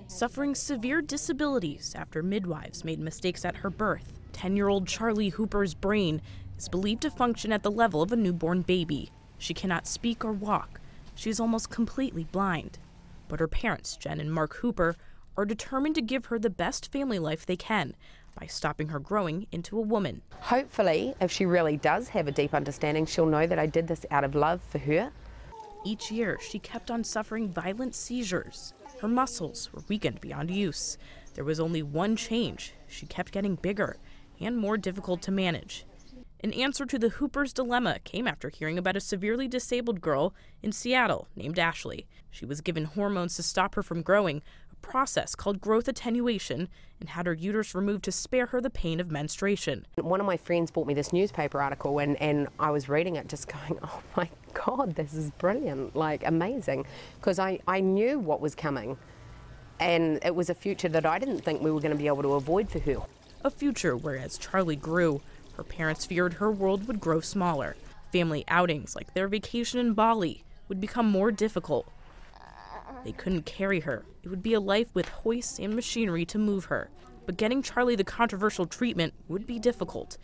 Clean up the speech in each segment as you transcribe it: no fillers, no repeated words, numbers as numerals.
suffering severe disabilities after midwives made mistakes at her birth. 10-year-old Charlie Hooper's brain is believed to function at the level of a newborn baby. She cannot speak or walk. She is almost completely blind. But her parents, Jen and Mark Hooper, are determined to give her the best family life they can by stopping her growing into a woman. Hopefully, if she really does have a deep understanding, she'll know that I did this out of love for her. Each year, she kept on suffering violent seizures. Her muscles were weakened beyond use. There was only one change. She kept getting bigger and more difficult to manage. An answer to the Hooper's dilemma came after hearing about a severely disabled girl in Seattle named Ashley. She was given hormones to stop her from growing, a process called growth attenuation, and had her uterus removed to spare her the pain of menstruation. One of my friends bought me this newspaper article and I was reading it just going, oh my God, this is brilliant, like amazing. Because I knew what was coming and it was a future that I didn't think we were going to be able to avoid for her. A future where as Charlie grew, her parents feared her world would grow smaller. Family outings like their vacation in Bali would become more difficult. They couldn't carry her. It would be a life with hoists and machinery to move her. But getting Charlie the controversial treatment would be difficult.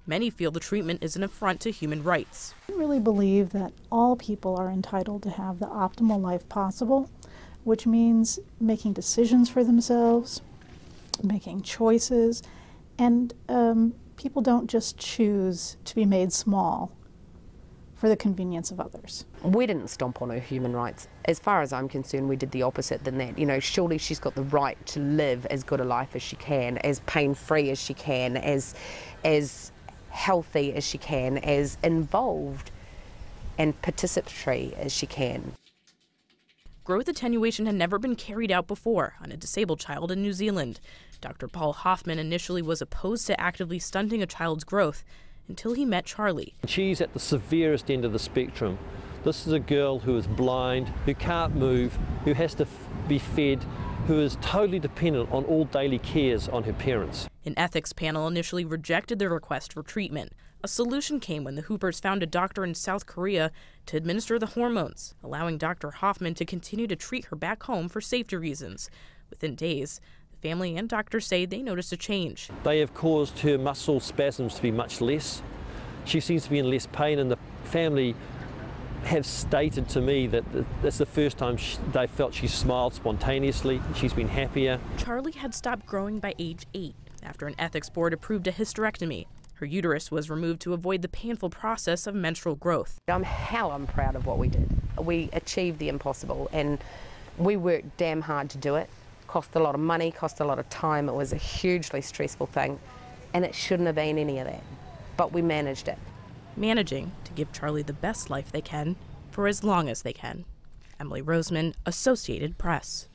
Many feel the treatment is an affront to human rights. I really believe that all people are entitled to have the optimal life possible, which means making decisions for themselves, making choices, and people don't just choose to be made small for the convenience of others. We didn't stomp on her human rights. As far as I'm concerned, we did the opposite than that. You know, surely she's got the right to live as good a life as she can, as pain-free as she can, as healthy as she can, as involved and participatory as she can. Growth attenuation had never been carried out before on a disabled child in New Zealand. Dr. Paul Hoffman initially was opposed to actively stunting a child's growth until he met Charlie. She's at the severest end of the spectrum. This is a girl who is blind, who can't move, who has to be fed, who is totally dependent on all daily cares on her parents. An ethics panel initially rejected the request for treatment. A solution came when the Hoopers found a doctor in South Korea to administer the hormones, allowing Dr. Hoffman to continue to treat her back home for safety reasons. Within days, the family and doctors say they noticed a change. They have caused her muscle spasms to be much less. She seems to be in less pain, and the family have stated to me that that's the first time they felt she smiled spontaneously. She's been happier. Charlie had stopped growing by age 8 after an ethics board approved a hysterectomy. Her uterus was removed to avoid the painful process of menstrual growth. I'm proud of what we did. We achieved the impossible and we worked damn hard to do it. Cost a lot of money, cost a lot of time. It was a hugely stressful thing and it shouldn't have been any of that. But we managed it. Managing to give Charlie the best life they can for as long as they can. Emily Roseman, Associated Press.